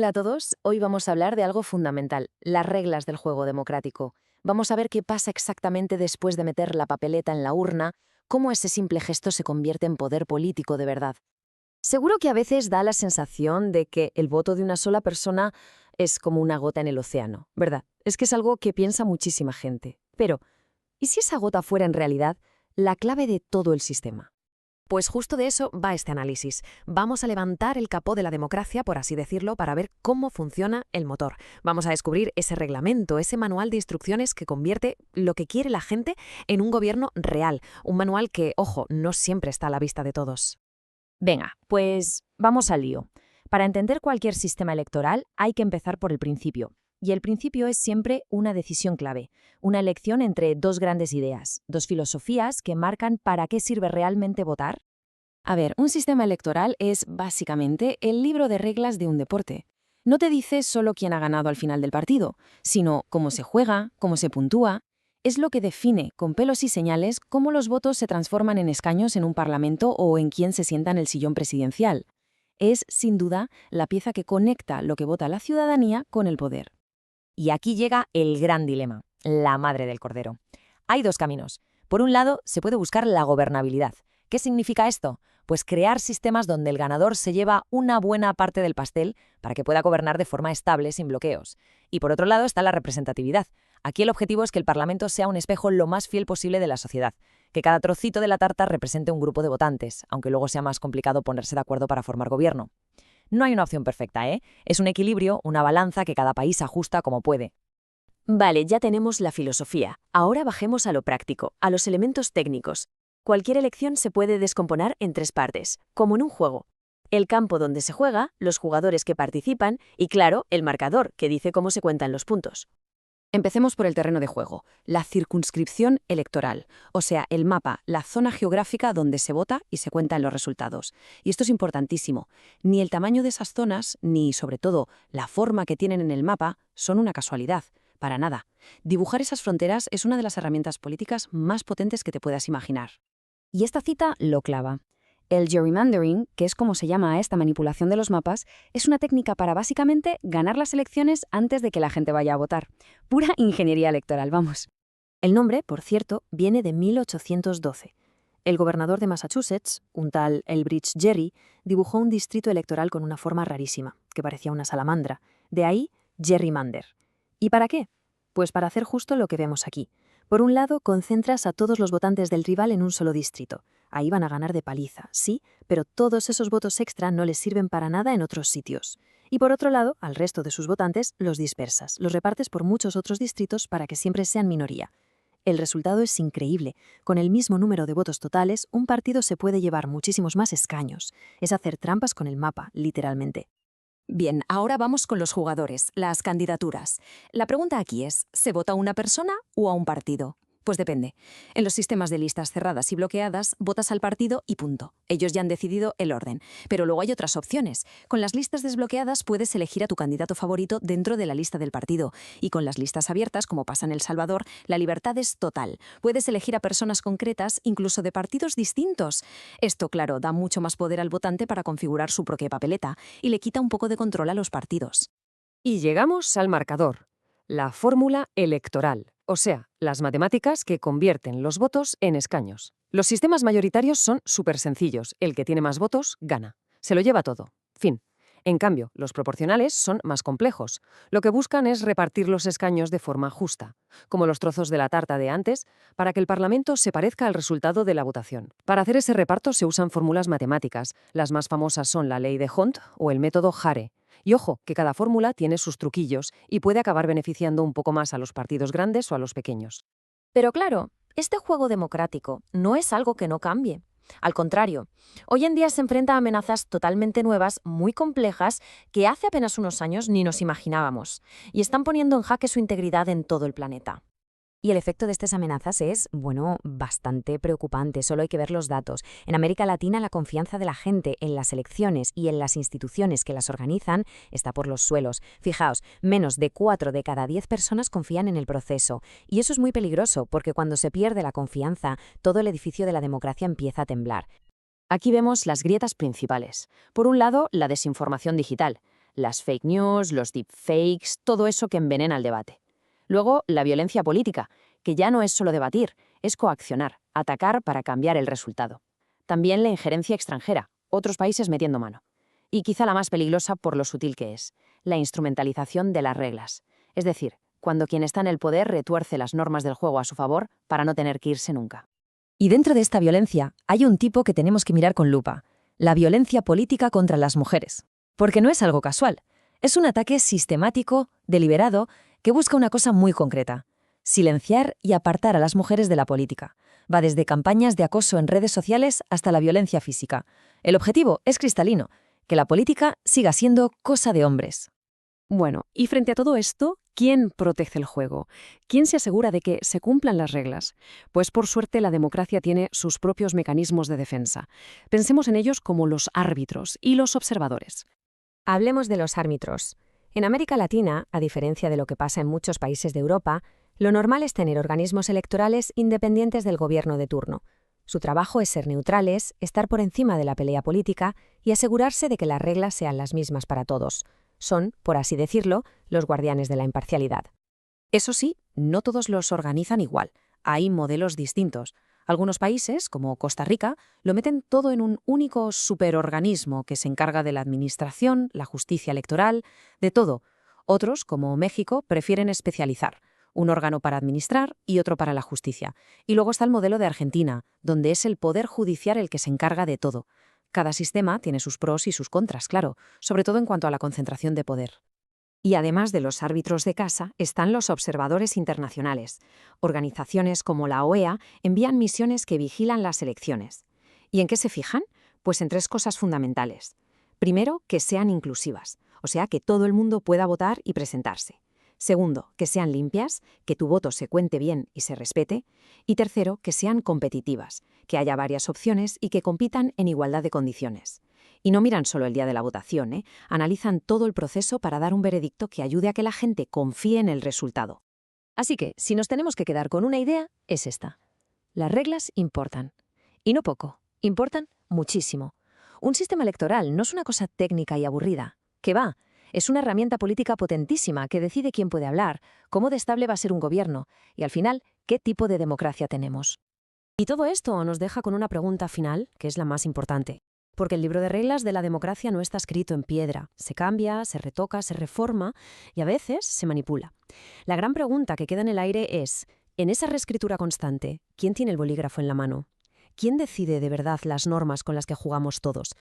Hola a todos, hoy vamos a hablar de algo fundamental, las reglas del juego democrático. Vamos a ver qué pasa exactamente después de meter la papeleta en la urna, cómo ese simple gesto se convierte en poder político de verdad. Seguro que a veces da la sensación de que el voto de una sola persona es como una gota en el océano, ¿verdad? Es que es algo que piensa muchísima gente. Pero, ¿y si esa gota fuera en realidad la clave de todo el sistema? Pues justo de eso va este análisis. Vamos a levantar el capó de la democracia, por así decirlo, para ver cómo funciona el motor. Vamos a descubrir ese reglamento, ese manual de instrucciones que convierte lo que quiere la gente en un gobierno real. Un manual que, ojo, no siempre está a la vista de todos. Venga, pues vamos al lío. Para entender cualquier sistema electoral hay que empezar por el principio. Y el principio es siempre una decisión clave, una elección entre dos grandes ideas, dos filosofías que marcan para qué sirve realmente votar. A ver, un sistema electoral es básicamente el libro de reglas de un deporte. No te dice solo quién ha ganado al final del partido, sino cómo se juega, cómo se puntúa. Es lo que define, con pelos y señales, cómo los votos se transforman en escaños en un parlamento o en quién se sienta en el sillón presidencial. Es, sin duda, la pieza que conecta lo que vota la ciudadanía con el poder. Y aquí llega el gran dilema, la madre del cordero. Hay dos caminos. Por un lado, se puede buscar la gobernabilidad. ¿Qué significa esto? Pues crear sistemas donde el ganador se lleva una buena parte del pastel para que pueda gobernar de forma estable, sin bloqueos. Y por otro lado está la representatividad. Aquí el objetivo es que el Parlamento sea un espejo lo más fiel posible de la sociedad, que cada trocito de la tarta represente un grupo de votantes, aunque luego sea más complicado ponerse de acuerdo para formar gobierno. No hay una opción perfecta, ¿eh? Es un equilibrio, una balanza que cada país ajusta como puede. Vale, ya tenemos la filosofía. Ahora bajemos a lo práctico, a los elementos técnicos. Cualquier elección se puede descomponer en tres partes, como en un juego. El campo donde se juega, los jugadores que participan y, claro, el marcador, que dice cómo se cuentan los puntos. Empecemos por el terreno de juego, la circunscripción electoral, o sea, el mapa, la zona geográfica donde se vota y se cuentan los resultados. Y esto es importantísimo. Ni el tamaño de esas zonas, ni, sobre todo, la forma que tienen en el mapa, son una casualidad. Para nada. Dibujar esas fronteras es una de las herramientas políticas más potentes que te puedas imaginar. Y esta cita lo clava. El gerrymandering, que es como se llama a esta manipulación de los mapas, es una técnica para básicamente ganar las elecciones antes de que la gente vaya a votar. Pura ingeniería electoral, vamos. El nombre, por cierto, viene de 1812. El gobernador de Massachusetts, un tal Elbridge Gerry, dibujó un distrito electoral con una forma rarísima, que parecía una salamandra. De ahí, gerrymander. ¿Y para qué? Pues para hacer justo lo que vemos aquí. Por un lado, concentras a todos los votantes del rival en un solo distrito. Ahí van a ganar de paliza, sí, pero todos esos votos extra no les sirven para nada en otros sitios. Y por otro lado, al resto de sus votantes los dispersas, los repartes por muchos otros distritos para que siempre sean minoría. El resultado es increíble. Con el mismo número de votos totales, un partido se puede llevar muchísimos más escaños. Es hacer trampas con el mapa, literalmente. Bien, ahora vamos con los jugadores, las candidaturas. La pregunta aquí es, ¿se vota a una persona o a un partido? Pues depende. En los sistemas de listas cerradas y bloqueadas, votas al partido y punto. Ellos ya han decidido el orden. Pero luego hay otras opciones. Con las listas desbloqueadas puedes elegir a tu candidato favorito dentro de la lista del partido. Y con las listas abiertas, como pasa en El Salvador, la libertad es total. Puedes elegir a personas concretas, incluso de partidos distintos. Esto, claro, da mucho más poder al votante para configurar su propia papeleta y le quita un poco de control a los partidos. Y llegamos al marcador, la fórmula electoral, o sea, las matemáticas que convierten los votos en escaños. Los sistemas mayoritarios son súper sencillos. El que tiene más votos, gana. Se lo lleva todo. Fin. En cambio, los proporcionales son más complejos. Lo que buscan es repartir los escaños de forma justa, como los trozos de la tarta de antes, para que el Parlamento se parezca al resultado de la votación. Para hacer ese reparto se usan fórmulas matemáticas. Las más famosas son la ley de Hont o el método Hare. Y ojo, que cada fórmula tiene sus truquillos y puede acabar beneficiando un poco más a los partidos grandes o a los pequeños. Pero claro, este juego democrático no es algo que no cambie. Al contrario, hoy en día se enfrenta a amenazas totalmente nuevas, muy complejas, que hace apenas unos años ni nos imaginábamos, y están poniendo en jaque su integridad en todo el planeta. Y el efecto de estas amenazas es, bueno, bastante preocupante. Solo hay que ver los datos. En América Latina, la confianza de la gente en las elecciones y en las instituciones que las organizan está por los suelos. Fijaos, menos de 4 de cada 10 personas confían en el proceso. Y eso es muy peligroso, porque cuando se pierde la confianza, todo el edificio de la democracia empieza a temblar. Aquí vemos las grietas principales. Por un lado, la desinformación digital. las fake news, los deepfakes, todo eso que envenena el debate. Luego, la violencia política, que ya no es solo debatir, es coaccionar, atacar para cambiar el resultado. También la injerencia extranjera, otros países metiendo mano. Y quizá la más peligrosa por lo sutil que es, la instrumentalización de las reglas. Es decir, cuando quien está en el poder retuerce las normas del juego a su favor para no tener que irse nunca. Y dentro de esta violencia hay un tipo que tenemos que mirar con lupa: la violencia política contra las mujeres. Porque no es algo casual, es un ataque sistemático, deliberado, que busca una cosa muy concreta: silenciar y apartar a las mujeres de la política. Va desde campañas de acoso en redes sociales hasta la violencia física. El objetivo es cristalino: que la política siga siendo cosa de hombres. Bueno, y frente a todo esto, ¿quién protege el juego? ¿Quién se asegura de que se cumplan las reglas? Pues por suerte la democracia tiene sus propios mecanismos de defensa. Pensemos en ellos como los árbitros y los observadores. Hablemos de los árbitros. En América Latina, a diferencia de lo que pasa en muchos países de Europa, lo normal es tener organismos electorales independientes del gobierno de turno. Su trabajo es ser neutrales, estar por encima de la pelea política y asegurarse de que las reglas sean las mismas para todos. Son, por así decirlo, los guardianes de la imparcialidad. Eso sí, no todos los organizan igual. Hay modelos distintos. Algunos países, como Costa Rica, lo meten todo en un único superorganismo que se encarga de la administración, la justicia electoral, de todo. Otros, como México, prefieren especializar. Un órgano para administrar y otro para la justicia. Y luego está el modelo de Argentina, donde es el Poder Judicial el que se encarga de todo. Cada sistema tiene sus pros y sus contras, claro, sobre todo en cuanto a la concentración de poder. Y además de los árbitros de casa, están los observadores internacionales. Organizaciones como la OEA envían misiones que vigilan las elecciones. ¿Y en qué se fijan? Pues en 3 cosas fundamentales. Primero, que sean inclusivas, o sea, que todo el mundo pueda votar y presentarse. Segundo, que sean limpias, que tu voto se cuente bien y se respete. Y tercero, que sean competitivas, que haya varias opciones y que compitan en igualdad de condiciones. Y no miran solo el día de la votación, analizan todo el proceso para dar un veredicto que ayude a que la gente confíe en el resultado. Así que, si nos tenemos que quedar con una idea, es esta: las reglas importan. Y no poco, importan muchísimo. Un sistema electoral no es una cosa técnica y aburrida. ¿Qué va? Es una herramienta política potentísima que decide quién puede hablar, cómo de estable va a ser un gobierno y, al final, qué tipo de democracia tenemos. Y todo esto nos deja con una pregunta final, que es la más importante. Porque el libro de reglas de la democracia no está escrito en piedra. Se cambia, se retoca, se reforma y a veces se manipula. La gran pregunta que queda en el aire es, en esa reescritura constante, ¿quién tiene el bolígrafo en la mano? ¿Quién decide de verdad las normas con las que jugamos todos?